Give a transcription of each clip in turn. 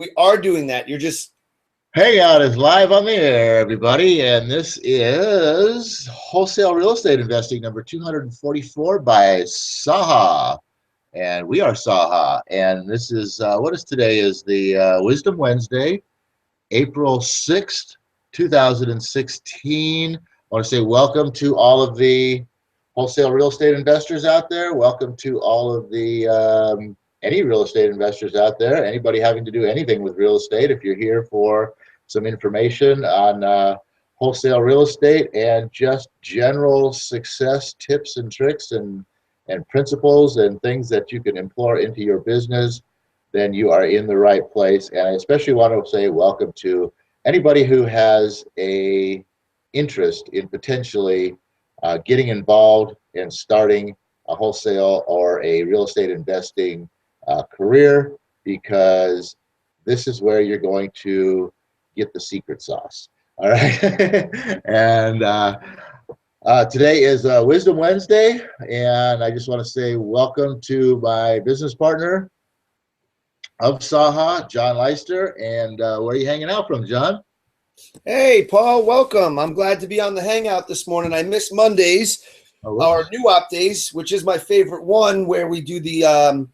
We are doing that. You're just Hangout is live on the air, everybody, and this is Wholesale Real Estate Investing number 244 by SAHA, and we are SAHA, and this is, what is today is the Wisdom Wednesday, April 6th, 2016. I want to say welcome to all of the wholesale real estate investors out there. Welcome to all of the any real estate investors out there, anybody having to do anything with real estate. If you're here for some information on wholesale real estate and just general success tips and tricks and principles and things that you can employ into your business, then you are in the right place. And I especially want to say welcome to anybody who has a interest in potentially getting involved in starting a wholesale or a real estate investing career, because this is where you're going to get the secret sauce. All right. And today is Wisdom Wednesday, and I just want to say welcome to my business partner of SAHA, John Leister. And where are you hanging out from, John? Hey, Paul, welcome. I'm glad to be on the Hangout this morning. I miss Mondays, our new op days, which is my favorite one, where we do the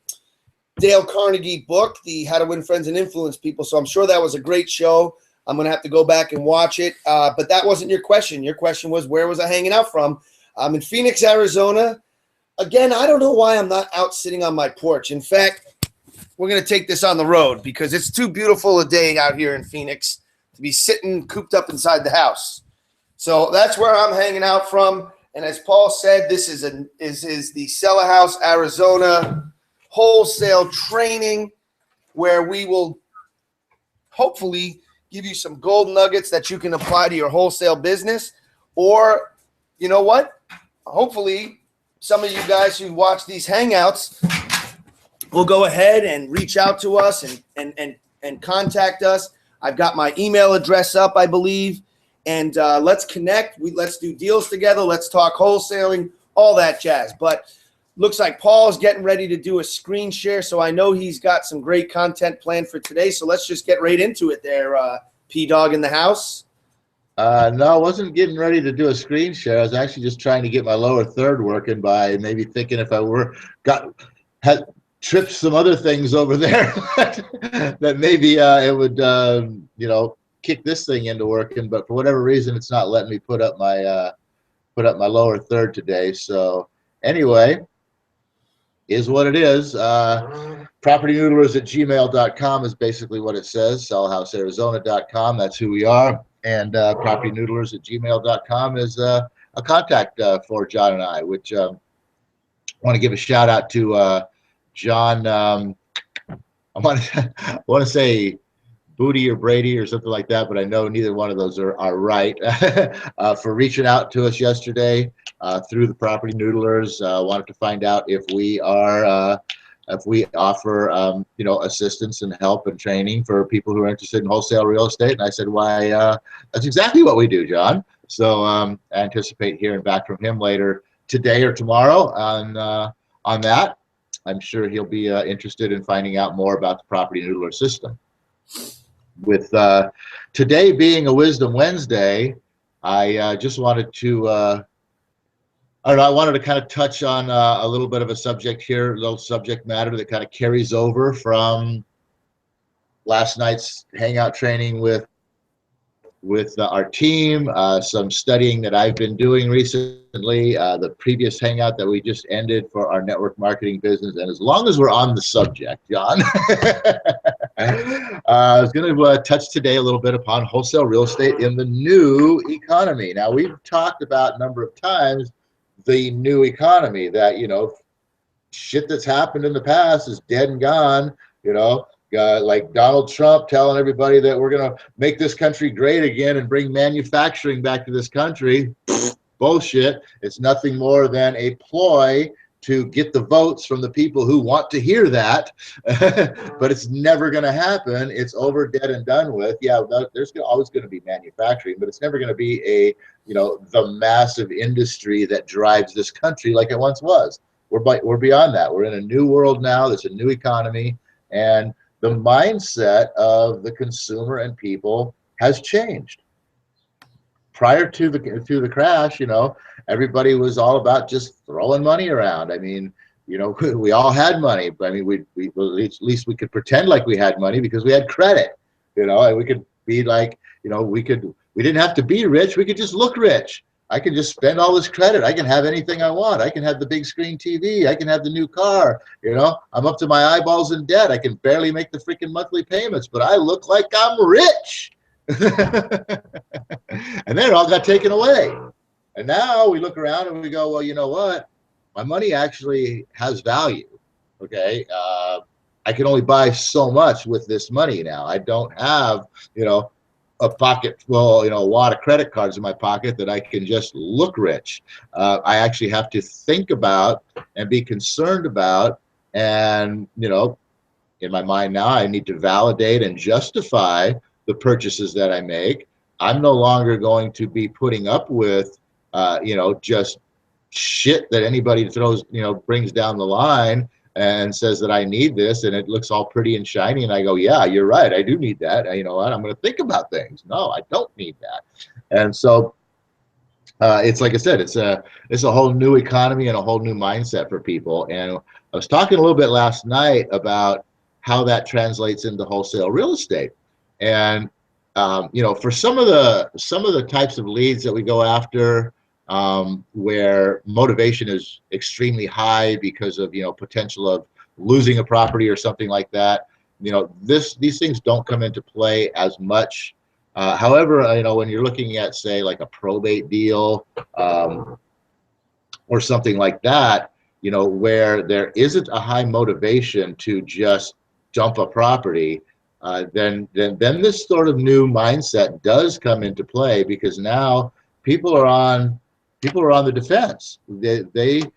Dale Carnegie book, the How to Win Friends and Influence People. So I'm sure that was a great show. I'm going to have to go back and watch it. But that wasn't your question. Your question was, where was I hanging out from? I'm in Phoenix, Arizona. Again, I don't know why I'm not out sitting on my porch. In fact, we're going to take this on the road because it's too beautiful a day out here in Phoenix to be sitting cooped up inside the house. So that's where I'm hanging out from. And as Paul said, this is the Sell a House, Arizona wholesale training, where we will hopefully give you some gold nuggets that you can apply to your wholesale business. Or, you know what? Hopefully some of you guys who watch these Hangouts will go ahead and reach out to us and contact us. I've got my email address up, I believe. And let's connect. Let's do deals together. Let's talk wholesaling, all that jazz. But looks like Paul's getting ready to do a screen share, so I know he's got some great content planned for today. So let's just get right into it there, P-Dog in the house. No, I wasn't getting ready to do a screen share. I was actually just trying to get my lower third working by maybe thinking if I had tripped some other things over there that maybe it would, kick this thing into working. But for whatever reason, it's not letting me put up my lower third today. So anyway, is what it is. PropertyNoodlers@gmail.com is basically what it says. SellHouseArizona.com, that's who we are. And PropertyNoodlers@gmail.com is a contact for John and I, which I want to give a shout out to John. I want to say Booty or Brady or something like that, but I know neither one of those are right, for reaching out to us yesterday through the Property Noodlers. Wanted to find out if we offer assistance and help and training for people who are interested in wholesale real estate. And I said, why, that's exactly what we do, John. So I anticipate hearing back from him later today or tomorrow on that. I'm sure he'll be interested in finding out more about the Property Noodler system. With today being a Wisdom Wednesday, I just wanted to, I wanted to kind of touch on a little bit of a subject here, a little subject matter that kind of carries over from last night's Hangout training with our team, some studying that I've been doing recently, the previous Hangout that we just ended for our network marketing business. And as long as we're on the subject, John, I was going to touch today a little bit upon wholesale real estate in the new economy. Now, we've talked about a number of times the new economy, that, shit that's happened in the past is dead and gone, like Donald Trump telling everybody that we're going to make this country great again and bring manufacturing back to this country. Bullshit. It's nothing more than a ploy to get the votes from the people who want to hear that. But it's never going to happen. It's over, dead, and done with. Yeah, there's always going to be manufacturing, but it's never going to be the massive industry that drives this country like it once was. We're beyond that. We're in a new world now. There's a new economy. And the mindset of the consumer and people has changed. Prior to the crash, everybody was all about just throwing money around. I mean, we all had money, but I mean, well, at least we could pretend like we had money because we had credit, and we could be like, we didn't have to be rich. We could just look rich. I can just spend all this credit. I can have anything I want. I can have the big screen TV. I can have the new car. I'm up to my eyeballs in debt. I can barely make the freaking monthly payments, but I look like I'm rich. And then it all got taken away. And now we look around and we go, well, you know what? My money actually has value. Okay. I can only buy so much with this money now. I don't have, a pocket full, a lot of credit cards in my pocket that I can just look rich. I actually have to think about and be concerned about. And, in my mind now, I need to validate and justify the purchases that I make. I'm no longer going to be putting up with, just shit that anybody throws, brings down the line and says that I need this, and it looks all pretty and shiny, and I go, yeah, you're right, I do need that. You know what? I'm going to think about things. No, I don't need that. And so it's like I said, it's a whole new economy and a whole new mindset for people. And I was talking a little bit last night about how that translates into wholesale real estate. And for some of the types of leads that we go after, where motivation is extremely high because of potential of losing a property or something like that, these things don't come into play as much. However, when you're looking at, say, like a probate deal, or something like that, where there isn't a high motivation to just dump a property, then this sort of new mindset does come into play, because now people are on the defense. The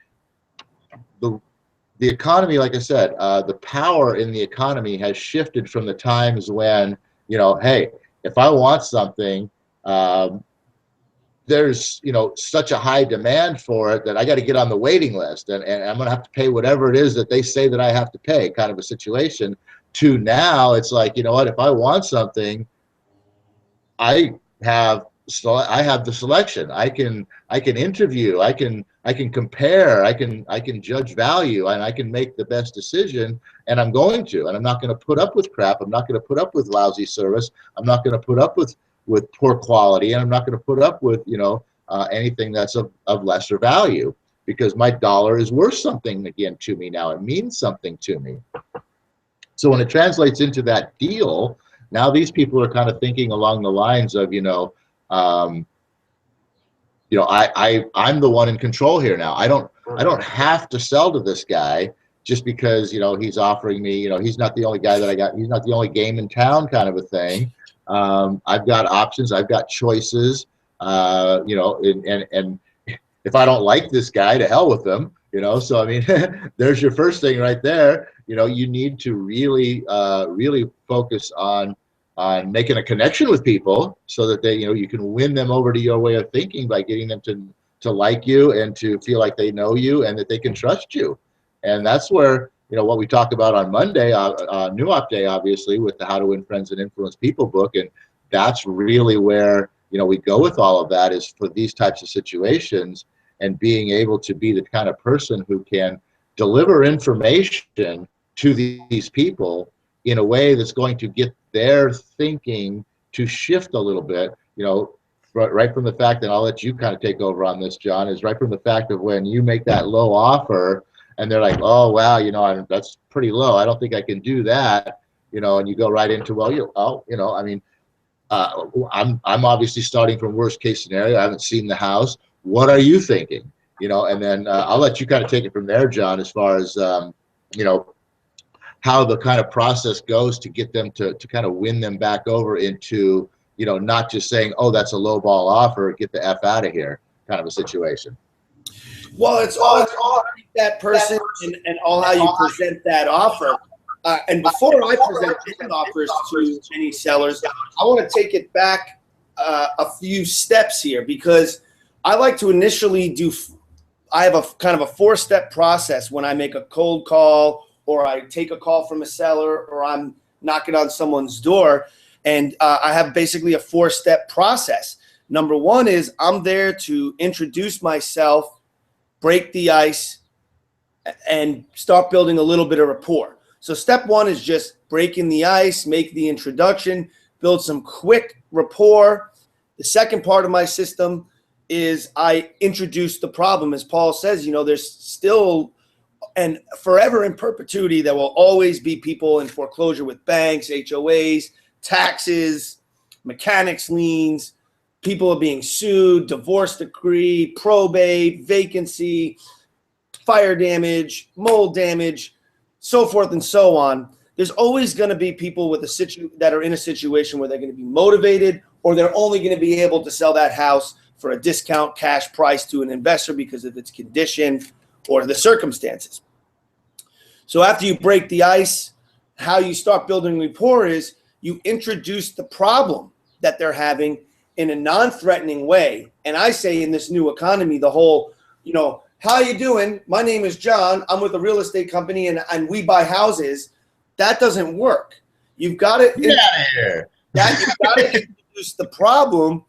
economy, like I said, the power in the economy has shifted from the times when, hey, if I want something, there's such a high demand for it that I got to get on the waiting list, and I'm going to have to pay whatever it is that they say that I have to pay, kind of a situation. To now, it's like, what, if I want something, I have the selection. I can interview. I can compare. I can judge value, and I can make the best decision. And I'm going to. And I'm not going to put up with crap. I'm not going to put up with lousy service. I'm not going to put up with poor quality, and I'm not going to put up with anything that's of lesser value, because my dollar is worth something again to me now. It means something to me. So when it translates into that deal, now these people are kind of thinking along the lines of, I'm the one in control here now. I don't have to sell to this guy just because he's offering me. He's not the only guy that I got. He's not the only game in town, kind of a thing. I've got options. I've got choices. And if I don't like this guy, to hell with them. So I mean, there's your first thing right there. You need to really focus on making a connection with people, so that they, you can win them over to your way of thinking by getting them to like you and to feel like they know you and that they can trust you. And that's where, what we talked about on Monday, New Op Day, obviously, with the How to Win Friends and Influence People book. And that's really where, we go with all of that, is for these types of situations, and being able to be the kind of person who can deliver information to these people in a way that's going to get their thinking to shift a little bit, right from the fact, and I'll let you kind of take over on this, John, is right from the fact of when you make that low offer and they're like, oh, wow, that's pretty low. I don't think I can do that, and you go right into, well, I'm obviously starting from worst case scenario. I haven't seen the house. What are you thinking? And then I'll let you kind of take it from there, John, as far as, how the kind of process goes to get them to kind of win them back over into, not just saying, oh, that's a low ball offer, get the F out of here, kind of a situation. Well, it's all that person and all how you present that offer. And before I present any offers to any sellers, I want to take it back a few steps here, because I like to initially I have a kind of a 4-step process when I make a cold call, or I take a call from a seller, or I'm knocking on someone's door. And I have basically a 4-step process. Number one is I'm there to introduce myself, break the ice, and start building a little bit of rapport. So step one is just breaking the ice, make the introduction, build some quick rapport. The second part of my system is I introduce the problem. As Paul says, there's still and forever in perpetuity, there will always be people in foreclosure with banks, HOAs, taxes, mechanics liens, people are being sued, divorce decree, probate, vacancy, fire damage, mold damage, so forth and so on. There's always going to be people with that are in a situation where they're going to be motivated, or they're only going to be able to sell that house for a discount cash price to an investor because of its condition or the circumstances. So after you break the ice, how you start building rapport is you introduce the problem that they're having in a non-threatening way. And I say in this new economy, the whole, how you doing? My name is John. I'm with a real estate company and we buy houses. That doesn't work. You've got to get out of here. You've got to introduce the problem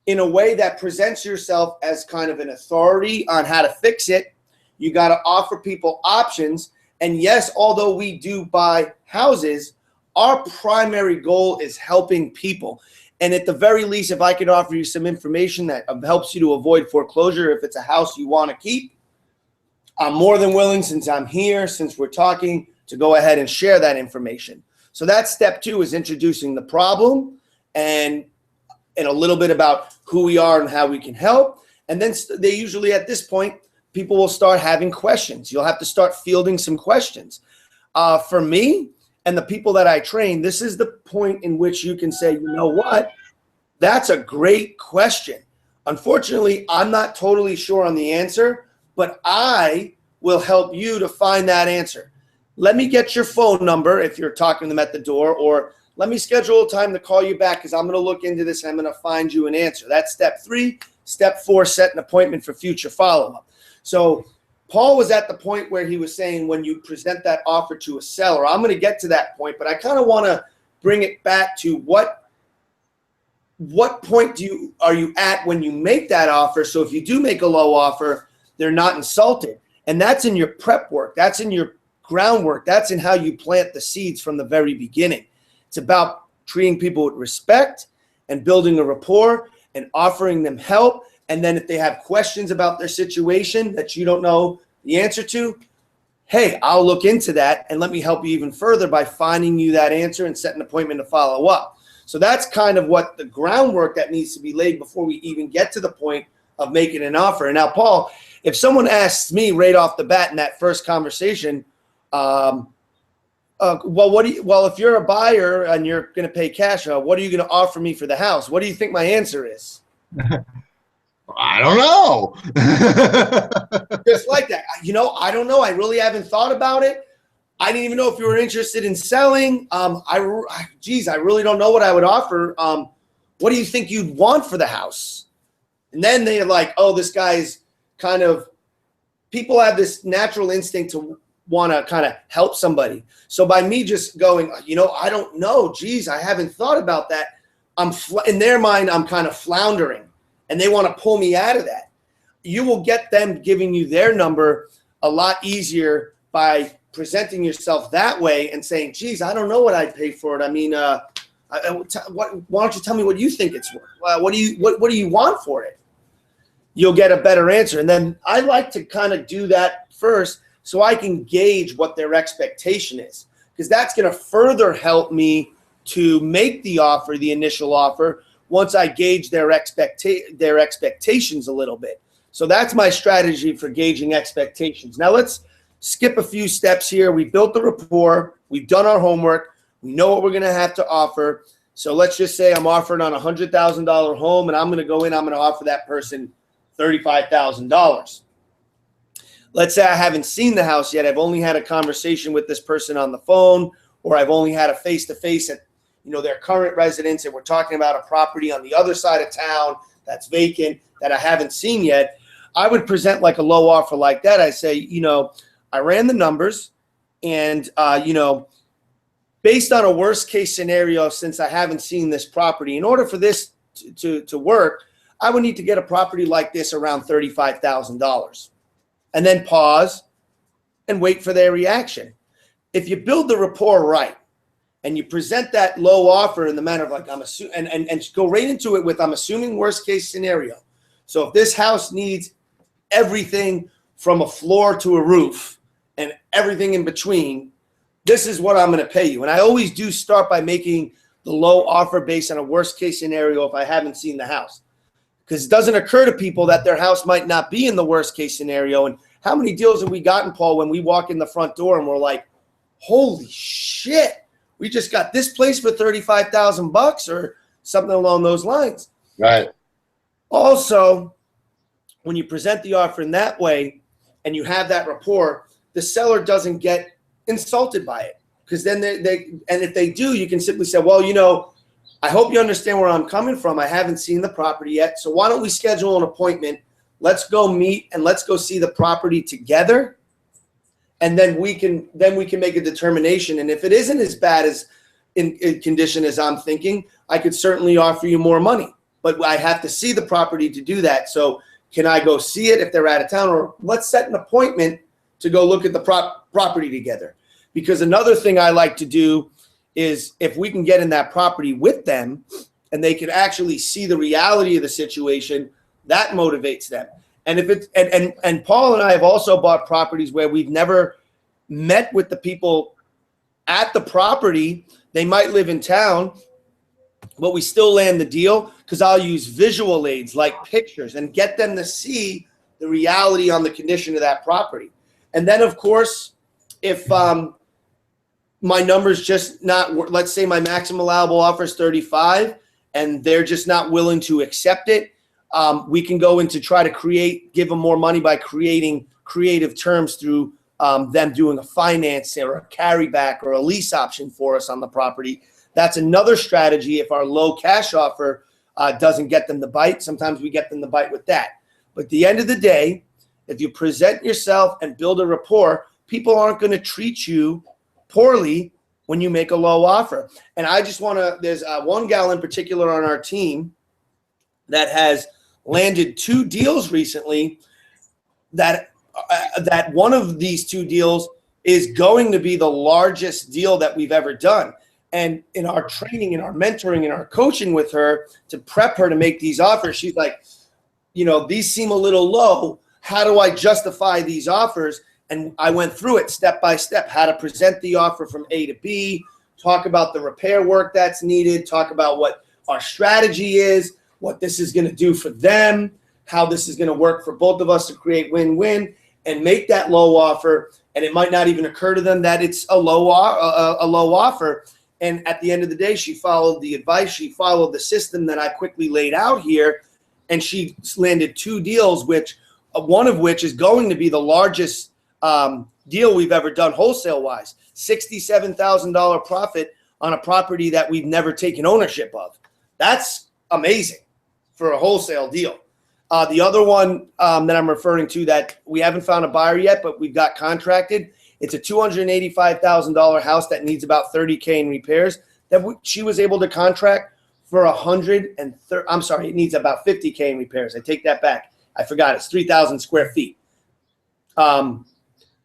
in a way that presents yourself as kind of an authority on how to fix it. You got to offer people options. And yes, although we do buy houses, our primary goal is helping people. And at the very least, if I could offer you some information that helps you to avoid foreclosure, if it's a house you want to keep, I'm more than willing, since I'm here, since we're talking, to go ahead and share that information. So that's step two, is introducing the problem and a little bit about who we are and how we can help. And then they usually, at this point, people will start having questions. You'll have to start fielding some questions. For me and the people that I train, this is the point in which you can say, you know what, that's a great question. Unfortunately, I'm not totally sure on the answer, but I will help you to find that answer. Let me get your phone number if you're talking to them at the door, or let me schedule a time to call you back because I'm going to look into this and I'm going to find you an answer. That's step three. Step four, set an appointment for future follow-up. So Paul was at the point where he was saying when you present that offer to a seller, I'm going to get to that point, but I kind of want to bring it back to what point are you at when you make that offer? So if you do make a low offer, they're not insulted. And that's in your prep work. That's in your groundwork. That's in how you plant the seeds from the very beginning. It's about treating people with respect and building a rapport and offering them help. And then if they have questions about their situation that you don't know the answer to, hey, I'll look into that and let me help you even further by finding you that answer and set an appointment to follow up. So that's kind of what the groundwork that needs to be laid before we even get to the point of making an offer. And now, Paul, if someone asks me right off the bat in that first conversation, well, if you're a buyer and you're going to pay cash, what are you going to offer me for the house? What do you think my answer is? I don't know. Just like that. I don't know. I really haven't thought about it. I didn't even know if you were interested in selling. I really don't know what I would offer. What do you think you'd want for the house? And then they're like, oh, this guy's kind of, people have this natural instinct to want to kind of help somebody. So by me just going, I don't know. I haven't thought about that. In their mind, I'm kind of floundering and they want to pull me out of that. You will get them giving you their number a lot easier by presenting yourself that way and saying, I don't know what I'd pay for it. I mean, why don't you tell me what you think it's worth? What do you want for it? You'll get a better answer. And then I like to kind of do that first so I can gauge what their expectation is, because that's going to further help me to make the offer, the initial offer, once I gauge their expectations a little bit. So that's my strategy for gauging expectations. Now let's skip a few steps here. We built the rapport. We've done our homework. We know what we're going to have to offer. So let's just say I'm offering on a $100,000 home, and I'm going to go in, I'm going to offer that person $35,000. Let's say I haven't seen the house yet. I've only had a conversation with this person on the phone, or I've only had a face-to-face at their current residence, and we're talking about a property on the other side of town that's vacant that I haven't seen yet. I would present like a low offer like that. I say, I ran the numbers, and based on a worst case scenario, since I haven't seen this property, in order for this to work, I would need to get a property like this around $35,000, and then pause and wait for their reaction. If you build the rapport right and you present that low offer in the manner of like, I'm assuming, and go right into it with, I'm assuming worst case scenario. So if this house needs everything from a floor to a roof and everything in between, this is what I'm going to pay you. And I always do start by making the low offer based on a worst case scenario if I haven't seen the house. Because it doesn't occur to people that their house might not be in the worst case scenario. And how many deals have we gotten, Paul, when we walk in the front door and we're like, holy shit, we just got this place for $35,000 or something along those lines. Right. Also, when you present the offer in that way and you have that rapport, the seller doesn't get insulted by it. Because then and if they do, you can simply say, well, you know, I hope you understand where I'm coming from. I haven't seen the property yet. So why don't we schedule an appointment? Let's go meet and let's go see the property together. And then we can make a determination. And if it isn't as bad as in condition as I'm thinking, I could certainly offer you more money. But I have to see the property to do that. So can I go see it if they're out of town? Or let's set an appointment to go look at the property together. Because another thing I like to do is if we can get in that property with them and they can actually see the reality of the situation, that motivates them. And if it's and Paul and I have also bought properties where we've never met with the people at the property. They might live in town, but we still land the deal because I'll use visual aids like pictures and get them to see the reality on the condition of that property. And then, of course, if my number's just not, let's say my maximum allowable offer is 35 and they're just not willing to accept it, we can go into try to give them more money by creating creative terms through them doing a finance or a carryback or a lease option for us on the property. That's another strategy if our low cash offer doesn't get them to bite. Sometimes we get them to bite with that. But at the end of the day, if you present yourself and build a rapport, people aren't going to treat you poorly when you make a low offer. And I just want to, there's one gal in particular on our team that has landed 2 deals recently that one of these 2 deals is going to be the largest deal that we've ever done. And in our training, in our mentoring, in our coaching with her to prep her to make these offers, she's like, you know, these seem a little low. How do I justify these offers? And I went through it step by step, how to present the offer from A to B, talk about the repair work that's needed, talk about what our strategy is, what this is going to do for them, how this is going to work for both of us to create win-win and make that low offer. And it might not even occur to them that it's a low offer. And at the end of the day, she followed the advice. She followed the system that I quickly laid out here. And she landed 2 deals, which one of which is going to be the largest deal we've ever done wholesale-wise. $67,000 profit on a property that we've never taken ownership of. That's amazing for a wholesale deal. The other one that I'm referring to that we haven't found a buyer yet, but we've got contracted, it's a $285,000 house that needs about $30K in repairs that she was able to contract for it needs about $50K in repairs. I take that back. I forgot it's 3,000 square feet.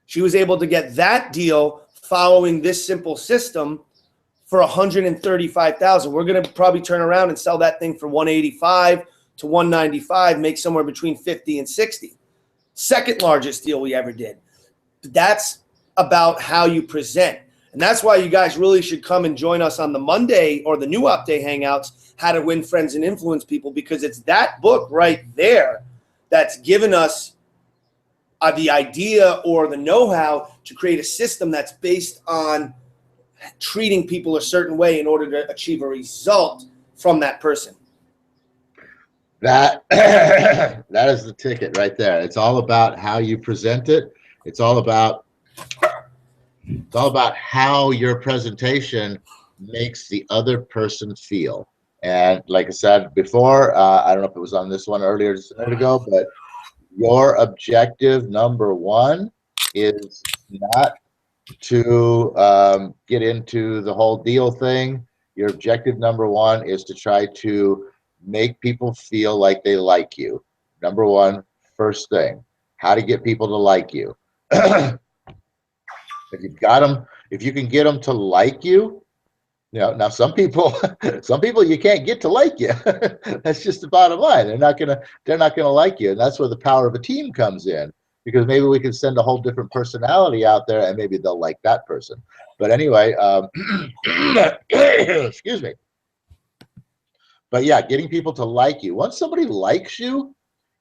She was able to get that deal following this simple system for $135,000. We're going to probably turn around and sell that thing for $185 to $195, make somewhere between $50 and $60. Second largest deal we ever did. That's about how you present. And that's why you guys really should come and join us on the Monday or the new update hangouts, How to Win Friends and Influence People, because it's that book right there that's given us the idea or the know-how to create a system that's based on treating people a certain way in order to achieve a result from that person. That is the ticket right there. It's all about how you present it. It's all about how your presentation makes the other person feel. And like I said before, I don't know if it was on this one earlier just a minute ago, but your objective number 1 is not to get into the whole deal thing, your objective number one is to try to make people feel like they like you. Number one, first thing, how to get people to like you. If you've got them, if you can get them to like you, now some people, some people you can't get to like you. That's just the bottom line. They're not gonna like you, and that's where the power of a team comes in. Because maybe we can send a whole different personality out there, and maybe they'll like that person. But anyway, excuse me. But yeah, getting people to like you. Once somebody likes you,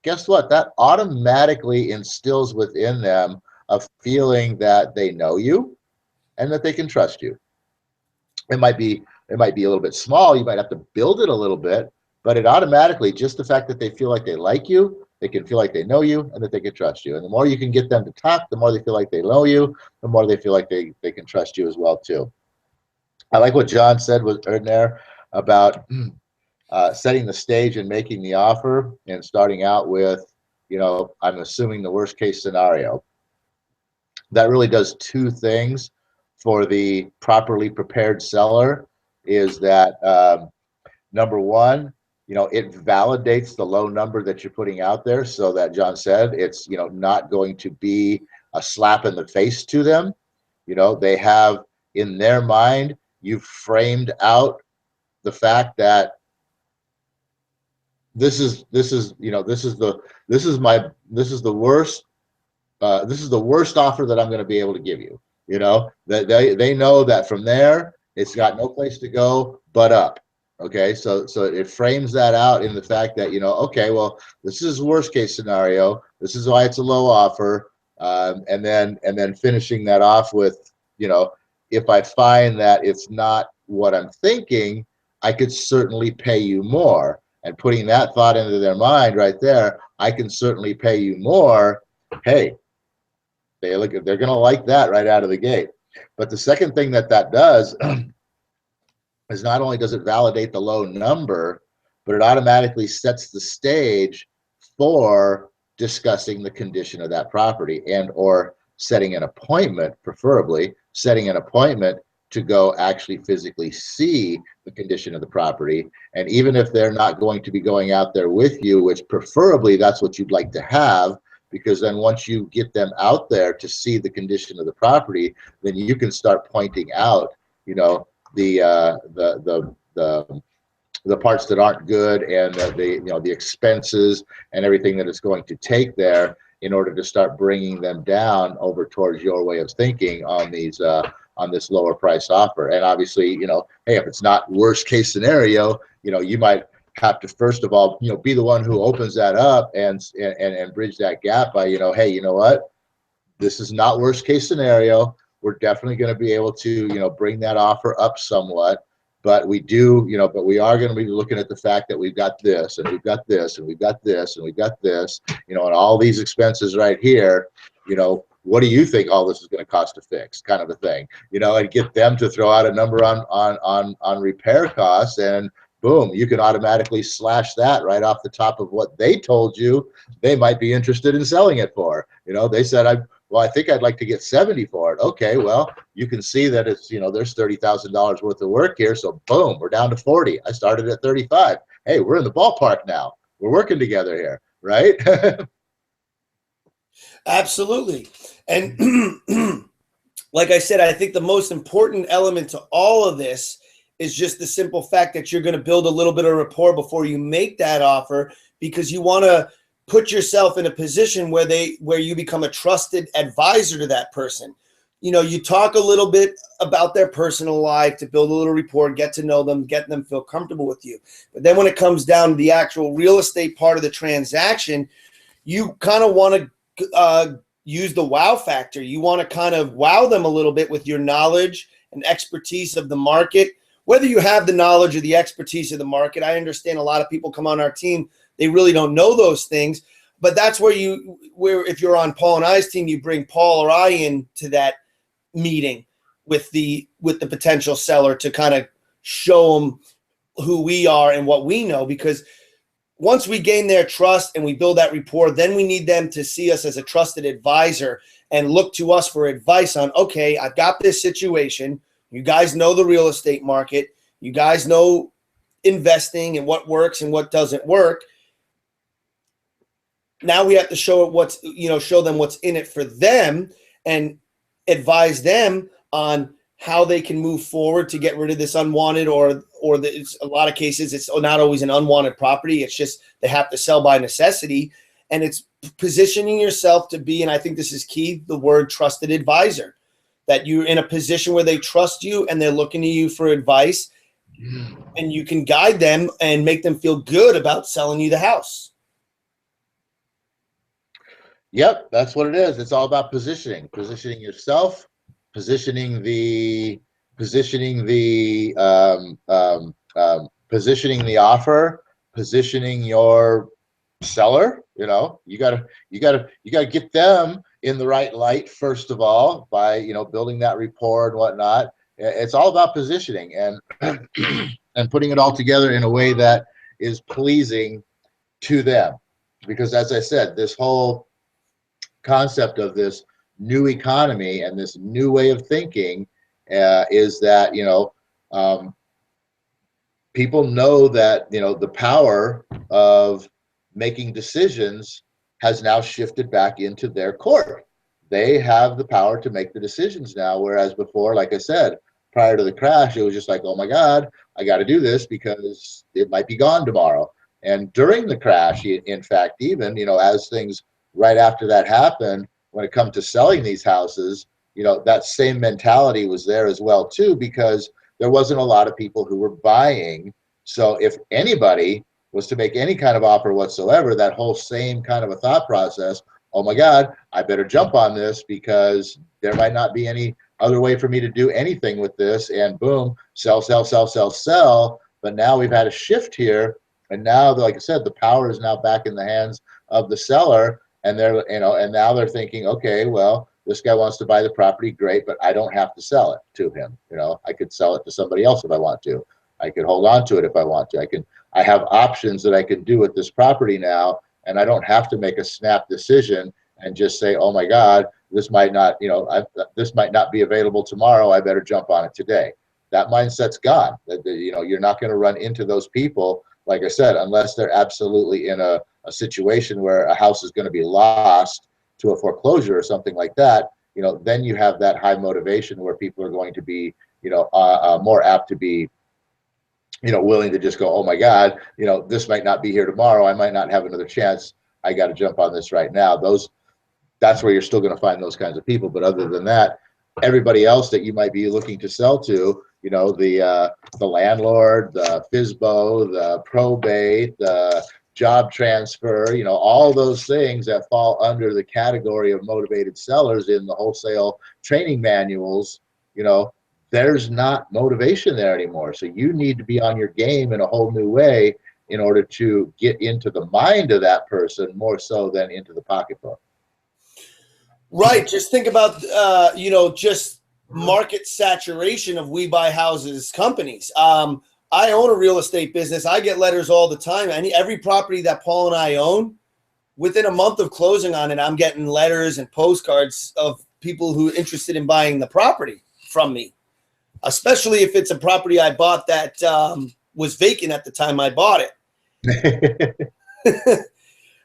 guess what? That automatically instills within them a feeling that they know you and that they can trust you. It might be a little bit small. You might have to build it a little bit, but it automatically, just the fact that they feel like they like you, they can feel like they know you, and that they can trust you. And the more you can get them to talk, the more they feel like they know you, the more they feel like they can trust you as well too. I like what John said was in there about setting the stage and making the offer and starting out with, I'm assuming the worst case scenario. That really does two things for the properly prepared seller. Is that number one, it validates the low number that you're putting out there, so that John said it's not going to be a slap in the face to them. They have in their mind, you've framed out the fact that this is the worst offer that I'm going to be able to give you. That they know that from there it's got no place to go but up. Okay, so it frames that out in the fact that okay, well, this is worst case scenario. This is why it's a low offer, and then finishing that off with if I find that it's not what I'm thinking, I could certainly pay you more. And putting that thought into their mind right there, I can certainly pay you more. Hey, they're going to like that right out of the gate. But the second thing that does is not only does it validate the low number, but it automatically sets the stage for discussing the condition of that property and or setting an appointment, preferably setting an appointment to go actually physically see the condition of the property. And even if they're not going to be going out there with you, which preferably that's what you'd like to have, because then once you get them out there to see the condition of the property, then you can start pointing out, the parts that aren't good and the expenses and everything that it's going to take there in order to start bringing them down over towards your way of thinking on these on this lower price offer. And obviously, hey, if it's not worst case scenario, you might have to first of all, be the one who opens that up and bridge that gap by, hey, you know what, this is not worst case scenario. We're definitely going to be able to, bring that offer up somewhat. But we do, but we are going to be looking at the fact that we've got this and we've got this and we've got this and we've got this, and all these expenses right here, what do you think all this is going to cost to fix, kind of a thing, and get them to throw out a number on repair costs, and boom, you can automatically slash that right off the top of what they told you they might be interested in selling it for. They said, I think I'd like to get 70 for it. Okay, well, you can see that it's, there's $30,000 worth of work here. So boom, we're down to 40. I started at 35. Hey, we're in the ballpark now. We're working together here, right? Absolutely. And like I said, I think the most important element to all of this is just the simple fact that you're going to build a little bit of rapport before you make that offer, because you want to put yourself in a position where you become a trusted advisor to that person. You talk a little bit about their personal life to build a little rapport, get to know them, get them feel comfortable with you. But then when it comes down to the actual real estate part of the transaction, you kind of want to use the wow factor. You want to kind of wow them a little bit with your knowledge and expertise of the market. Whether you have the knowledge or the expertise of the market, I understand a lot of people come on our team, they really don't know those things. But that's where if you're on Paul and I's team, you bring Paul or I in to that meeting with the potential seller to kind of show them who we are and what we know. Because once we gain their trust and we build that rapport, then we need them to see us as a trusted advisor and look to us for advice on, okay, I've got this situation. You guys know the real estate market. You guys know investing and what works and what doesn't work. Now we have to show them what's in it for them and advise them on how they can move forward to get rid of this unwanted a lot of cases, it's not always an unwanted property. It's just they have to sell by necessity. And it's positioning yourself to be, and I think this is key, the word trusted advisor, that you're in a position where they trust you and they're looking to you for advice, and you can guide them and make them feel good about selling you the house. Yep, that's what it is. It's all about positioning yourself, positioning the offer, positioning your seller. You gotta get them in the right light first of all by building that rapport and whatnot. It's all about positioning and and putting it all together in a way that is pleasing to them, because as I said, this whole concept of this new economy and this new way of thinking is that people know that the power of making decisions has now shifted back into their court. They have the power to make the decisions now, whereas before, like I said, prior to the crash, it was just like, oh my God, I got to do this because it might be gone tomorrow. And during the crash, in fact, even as things right after that happened, when it comes to selling these houses, that same mentality was there as well too, because there wasn't a lot of people who were buying. So if anybody was to make any kind of offer whatsoever, that whole same kind of a thought process, oh my God, I better jump on this because there might not be any other way for me to do anything with this, and boom, sell. But now we've had a shift here, and now, like I said, the power is now back in the hands of the seller. And they're, and now they're thinking, okay, well, this guy wants to buy the property, great, but I don't have to sell it to him. I could sell it to somebody else if I want to. I could hold on to it if I want to. I have options that I can do with this property now, and I don't have to make a snap decision and just say, oh my God, this might not, this might not be available tomorrow. I better jump on it today. That mindset's gone. You're not going to run into those people, like I said, unless they're absolutely in a situation where a house is going to be lost to a foreclosure or something like that. Then you have that high motivation where people are going to be, more apt to be, willing to just go, oh my God, this might not be here tomorrow. I might not have another chance. I got to jump on this right now. That's where you're still going to find those kinds of people. But other than that, everybody else that you might be looking to sell to, the landlord, the FSBO, the probate, the job transfer, all those things that fall under the category of motivated sellers in the wholesale training manuals, there's not motivation there anymore. So you need to be on your game in a whole new way in order to get into the mind of that person more so than into the pocketbook. Right. Just think about, just market saturation of We Buy Houses companies. I own a real estate business. I get letters all the time. Every property that Paul and I own, within a month of closing on it, I'm getting letters and postcards of people who are interested in buying the property from me, especially if it's a property I bought that was vacant at the time I bought it.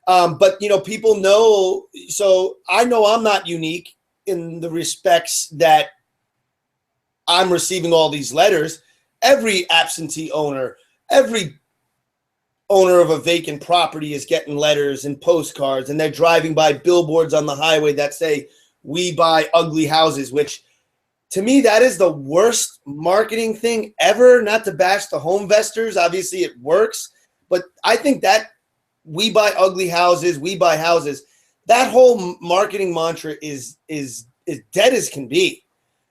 But, people know, so I know I'm not unique in the respects that I'm receiving all these letters. Every absentee owner, every owner of a vacant property is getting letters and postcards, and they're driving by billboards on the highway that say, we buy ugly houses, which to me, that is the worst marketing thing ever. Not to bash the home investors. Obviously it works, but I think that we buy ugly houses, we buy houses, that whole marketing mantra is dead as can be.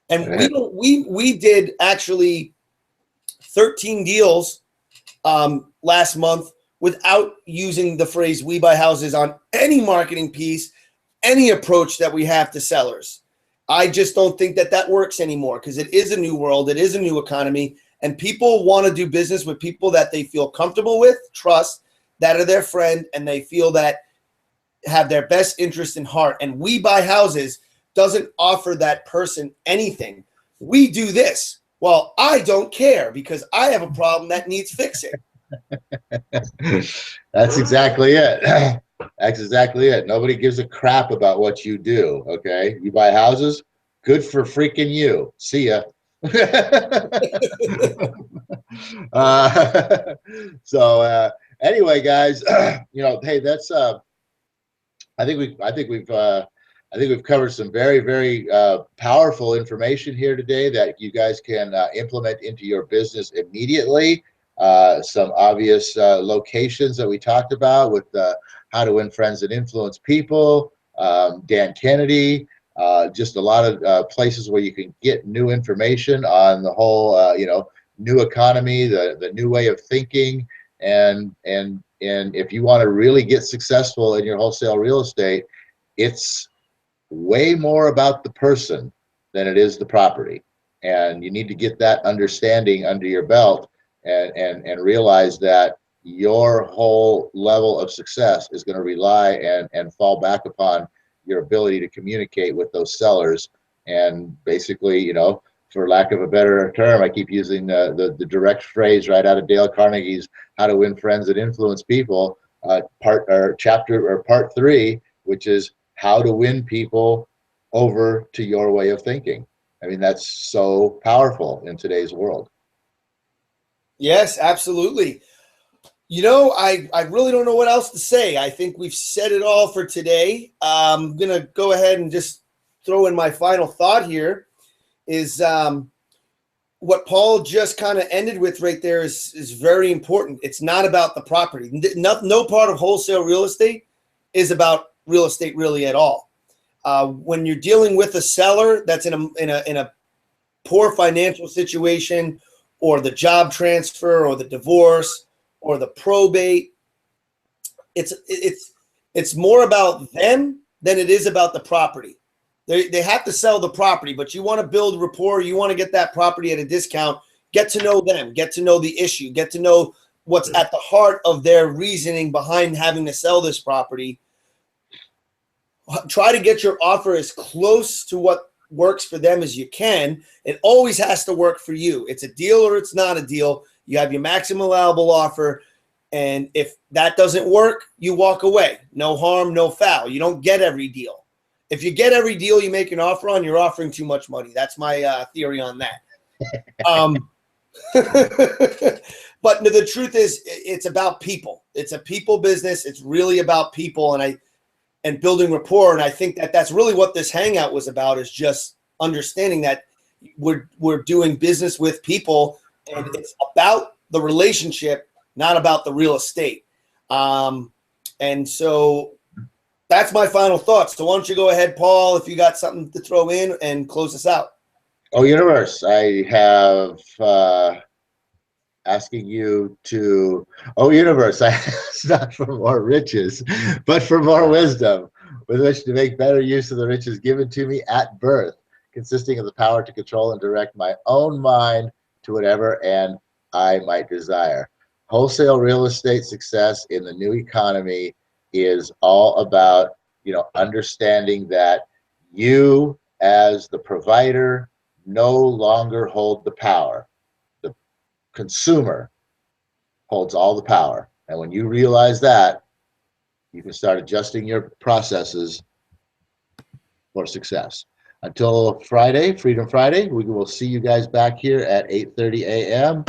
And we did actually 13 deals last month without using the phrase we buy houses on any marketing piece, any approach that we have to sellers. I just don't think that works anymore, because it is a new world. It is a new economy, and people want to do business with people that they feel comfortable with, trust, that are their friend and they feel that have their best interest in heart. And We Buy Houses doesn't offer that person anything. We do this. Well, I don't care because I have a problem that needs fixing. That's exactly it. That's exactly it. Nobody gives a crap about what you do. Okay. You buy houses. Good for freaking you. See ya. Anyway, guys, hey, that's I think we've covered some very, very powerful information here today that you guys can implement into your business immediately. Some obvious locations that we talked about with how to win friends and influence people, Dan Kennedy, just a lot of places where you can get new information on the whole, new economy, the new way of thinking, and if you want to really get successful in your wholesale real estate, it's way more about the person than it is the property, and you need to get that understanding under your belt and realize that your whole level of success is going to rely and fall back upon your ability to communicate with those sellers. And basically, for lack of a better term, I keep using the direct phrase right out of Dale Carnegie's How to Win Friends and Influence People, part 3, which is how to win people over to your way of thinking. I mean, that's so powerful in today's world. Yes, absolutely. I really don't know what else to say. I think we've said it all for today. I'm going to go ahead and just throw in my final thought here is what Paul just kind of ended with right there is very important. It's not about the property. No part of wholesale real estate is about real estate really at all. When you're dealing with a seller that's in a poor financial situation, or the job transfer, or the divorce, or the probate, it's more about them than it is about the property. They have to sell the property, but you want to build rapport. You want to get that property at a discount. Get to know them. Get to know the issue. Get to know what's at the heart of their reasoning behind having to sell this property. Try to get your offer as close to what works for them as you can. It always has to work for you. It's a deal or it's not a deal. You have your maximum allowable offer, and if that doesn't work, you walk away. No harm, no foul. You don't get every deal. If you get every deal you make an offer on, you're offering too much money. That's my theory on that. But the truth is, it's about people. It's a people business. It's really about people, and building rapport. And I think that that's really what this hangout was about, is just understanding that we're doing business with people, and it's about the relationship, not about the real estate. And so that's my final thoughts. So why don't you go ahead, Paul, if you got something to throw in, and close us out. Oh, Universe, I have asking you to, Universe, it's not for more riches, but for more wisdom, with which to make better use of the riches given to me at birth, consisting of the power to control and direct my own mind to whatever end I might desire. Wholesale real estate success in the new economy is all about, understanding that you as the provider no longer hold the power. The consumer holds all the power. And when you realize that, you can start adjusting your processes for success. Until Friday, Freedom Friday, we will see you guys back here at 8:30 a.m.